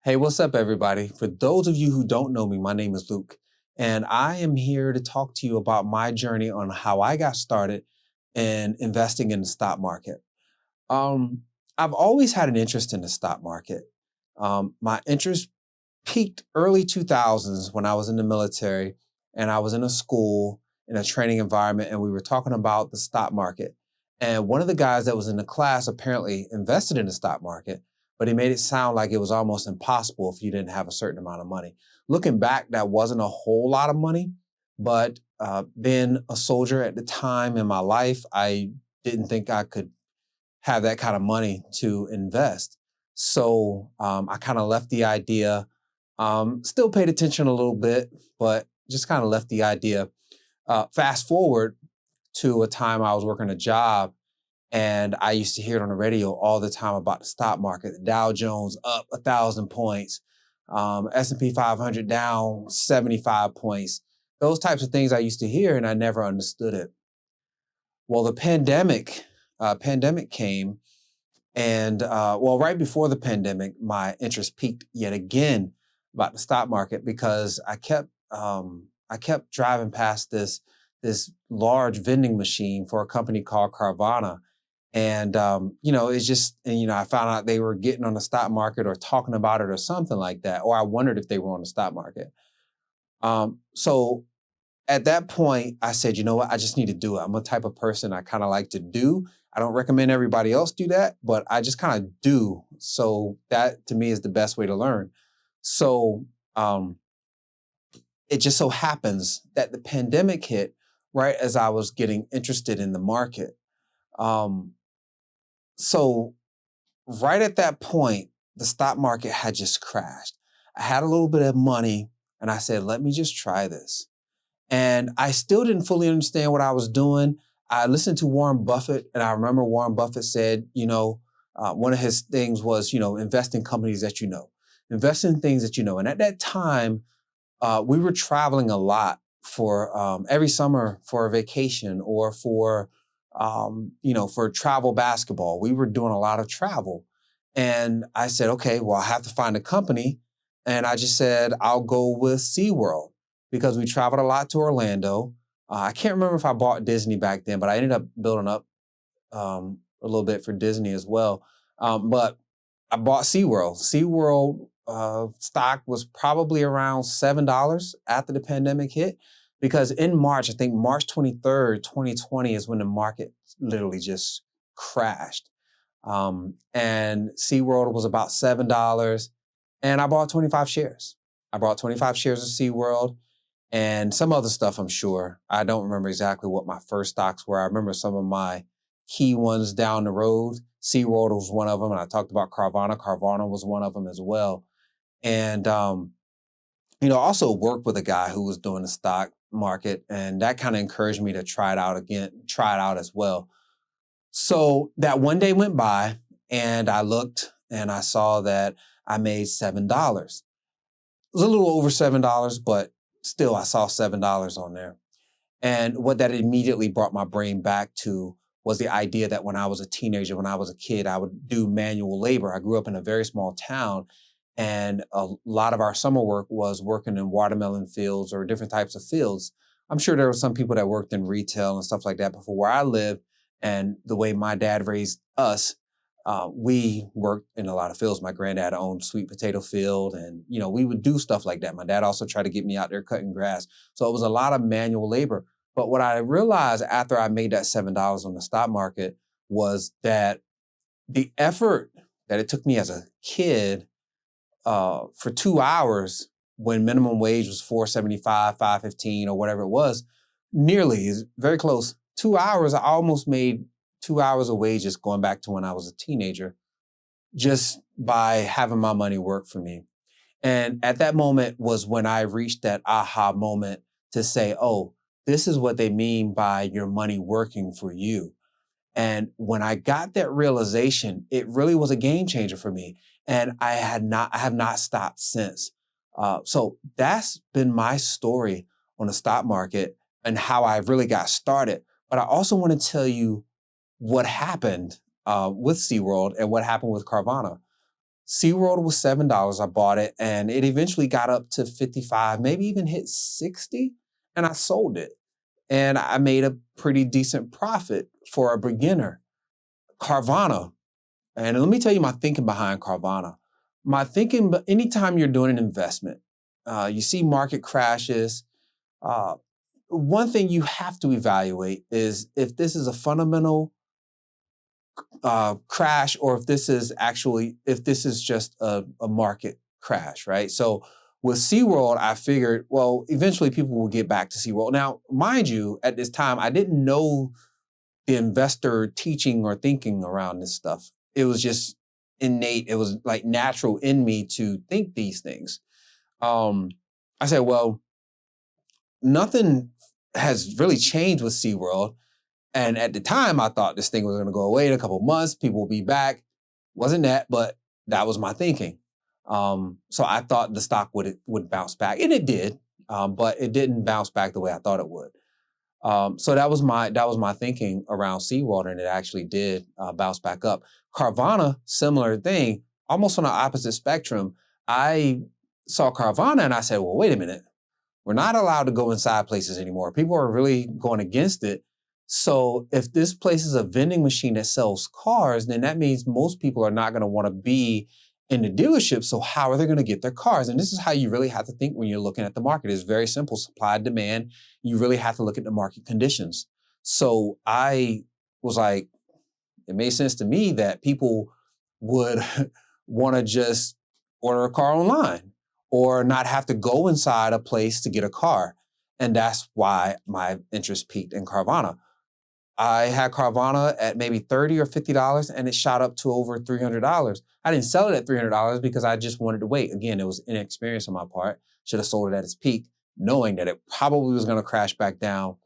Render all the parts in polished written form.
Hey, what's up, everybody? For those of you who don't know me, my name is Luke, and I am here to talk to you about my journey on how I got started in investing in the stock market. Um, I've always had an interest in the stock market. My interest peaked early 2000s when I was in the military and I was in a school in a training environment, and we were talking about the stock market. And one of the guys that was in the class apparently invested in the stock market, but he made it sound like it was almost impossible if you didn't have a certain amount of money. Looking back, that wasn't a whole lot of money, but being a soldier at the time in my life, I didn't think I could have that kind of money to invest. So I kind of left the idea, still paid attention a little bit, but just kind of left the idea. Fast forward to a time I was working a job, and I used to hear it on the radio all the time about the stock market. The Dow Jones up 1,000 points, S&P 500 down 75 points. Those types of things I used to hear, and I never understood it. Well, the pandemic came, and right before the pandemic, my interest peaked yet again about the stock market because I kept driving past this large vending machine for a company called Carvana. And, it's just, and, I found out they were getting on the stock market or talking about it or something like that. Or I wondered if they were on the stock market. So at that point, I said, you know what? I just need to do it. I'm a type of person I kind of like to do. I don't recommend everybody else do that, but I just kind of do. So that to me is the best way to learn. So it just so happens that the pandemic hit right as I was getting interested in the market. Um, so right at that point, the stock market had just crashed. I had a little bit of money and I said, let me just try this. And I still didn't fully understand what I was doing. I listened to Warren Buffett, and I remember Warren Buffett said, one of his things was, invest in companies that you know, invest in things that you know. And at that time, we were traveling a lot for every summer for a vacation or for travel basketball. We were doing a lot of travel. And I said, okay, well, I have to find a company. And I just said, I'll go with SeaWorld because we traveled a lot to Orlando. I can't remember if I bought Disney back then, but I ended up building up a little bit for Disney as well. But I bought SeaWorld. SeaWorld stock was probably around $7 after the pandemic hit because in March, I think March 23rd, 2020 is when the market literally just crashed. And SeaWorld was about $7 and I bought 25 shares. I bought 25 shares of SeaWorld and some other stuff, I'm sure. I don't remember exactly what my first stocks were. I remember some of my key ones down the road. SeaWorld was one of them, and I talked about Carvana. Carvana was one of them as well. And, I also worked with a guy who was doing the stock market, and that kind of encouraged me to try it out as well. So that one day went by, and I looked, and I saw that I made $7. It was a little over $7, but still I saw $7 on there. And what that immediately brought my brain back to was the idea that when I was a teenager, when I was a kid, I would do manual labor. I grew up in a very small town, and a lot of our summer work was working in watermelon fields or different types of fields. I'm sure there were some people that worked in retail and stuff like that, but for where I lived and the way my dad raised us, we worked in a lot of fields. My granddad owned sweet potato field, and we would do stuff like that. My dad also tried to get me out there cutting grass, so it was a lot of manual labor. But what I realized after I made that $7 on the stock market was that the effort that it took me as a kid for 2 hours when minimum wage was $4.75, $5.15, or whatever it was, nearly is very close. 2 hours, I almost made 2 hours of wages going back to when I was a teenager, just by having my money work for me. And at that moment was when I reached that aha moment to say, oh, this is what they mean by your money working for you. And when I got that realization, it really was a game changer for me. And I have not stopped since. So that's been my story on the stock market and how I really got started. But I also want to tell you what happened with SeaWorld and what happened with Carvana. SeaWorld was $7. I bought it and it eventually got up to 55, maybe even hit 60, and I sold it. And I made a pretty decent profit for a beginner. Carvana, and let me tell you my thinking behind Carvana. My thinking, anytime you're doing an investment, you see market crashes, uh, one thing you have to evaluate is if this is a fundamental crash or if this is just a market crash, right? So with SeaWorld, I figured, well, eventually people will get back to SeaWorld. Now, mind you, at this time, I didn't know the investor teaching or thinking around this stuff. It was just innate. It was like natural in me to think these things. I said, well, nothing has really changed with SeaWorld. And at the time, I thought this thing was going to go away in a couple of months. People will be back. Wasn't that, but that was my thinking. So I thought the stock would bounce back, and it did, but it didn't bounce back the way I thought it would. So that was my thinking around SeaWorld, and it actually did bounce back up. Carvana, similar thing, almost on the opposite spectrum. I saw Carvana and I said, well, wait a minute. We're not allowed to go inside places anymore. People are really going against it. So if this place is a vending machine that sells cars, then that means most people are not going to want to be in the dealership. So how are they going to get their cars? And this is how you really have to think when you're looking at the market. It's very simple, supply and demand. You really have to look at the market conditions. So I was like, it made sense to me that people would want to just order a car online or not have to go inside a place to get a car. And that's why my interest peaked in Carvana. I had Carvana at maybe $30 or $50 and it shot up to over $300. I didn't sell it at $300 because I just wanted to wait. Again, it was inexperience on my part. Should have sold it at its peak, knowing that it probably was going to crash back down.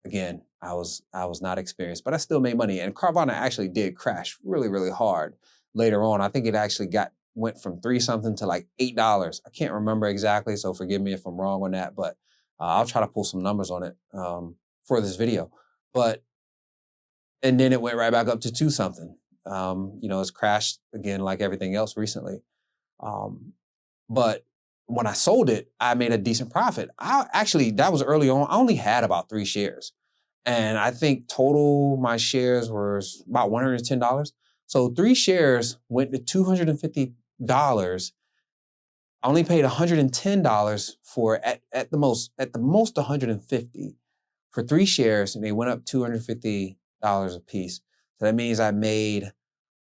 Again, I was not experienced, but I still made money. And Carvana actually did crash really, really hard later on. I think it actually went from 3 something to like $8. I can't remember exactly, so forgive me if I'm wrong on that, but I'll try to pull some numbers on it for this video. And then it went right back up to 2 something. It's crashed again like everything else recently. But when I sold it, I made a decent profit. That was early on. I only had about 3 shares. And I think total my shares were about $110. So 3 shares went to $250. I only paid $110 for at the most $150 for 3 shares, and they went up $250 a piece. So that means I made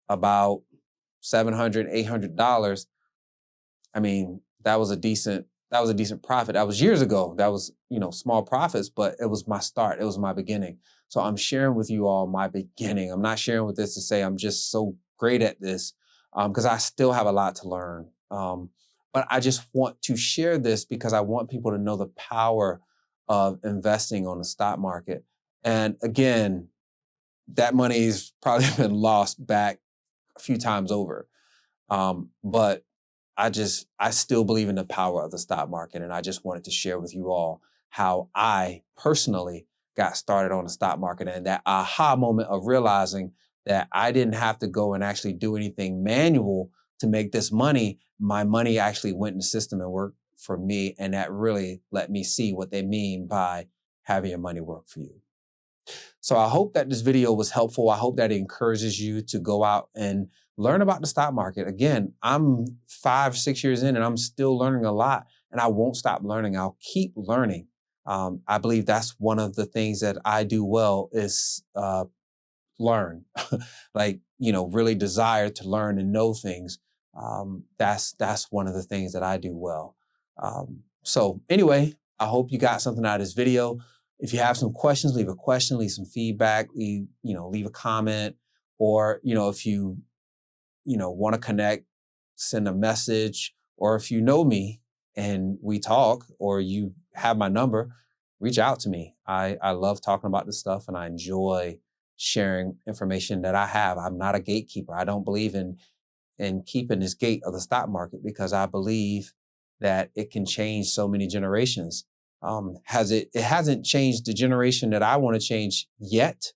about $700, $800. I mean, that was a decent profit. That was years ago. That was, small profits, but it was my start. It was my beginning. So I'm sharing with you all my beginning. I'm not sharing with this to say I'm just so great at this, because I still have a lot to learn. But I just want to share this because I want people to know the power of investing on the stock market. And again, that money's probably been lost back a few times over. But I still believe in the power of the stock market. And I just wanted to share with you all how I personally got started on the stock market and that aha moment of realizing that I didn't have to go and actually do anything manual to make this money. My money actually went in the system and worked for me. And that really let me see what they mean by having your money work for you. So I hope that this video was helpful. I hope that it encourages you to go out and learn about the stock market. Again, I'm 5, 6 years in and I'm still learning a lot, and I won't stop learning. I'll keep learning. I believe that's one of the things that I do well is learn, really desire to learn and know things. That's one of the things that I do well. So anyway, I hope you got something out of this video. If you have some questions, leave a question, leave some feedback, leave a comment, or, if you, want to connect, send a message, or if you know me and we talk, or you have my number, reach out to me. I love talking about this stuff and I enjoy sharing information that I have. I'm not a gatekeeper. I don't believe in keeping this gate of the stock market because I believe that it can change so many generations. It hasn't changed the generation that I want to change yet,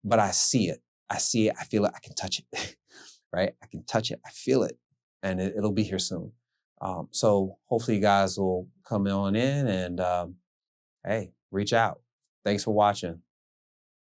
but I see it. I see it. I feel it. I can touch it, right? I can touch it. I feel it. and it'll be here soon. So hopefully you guys will come on in and hey, reach out. Thanks for watching.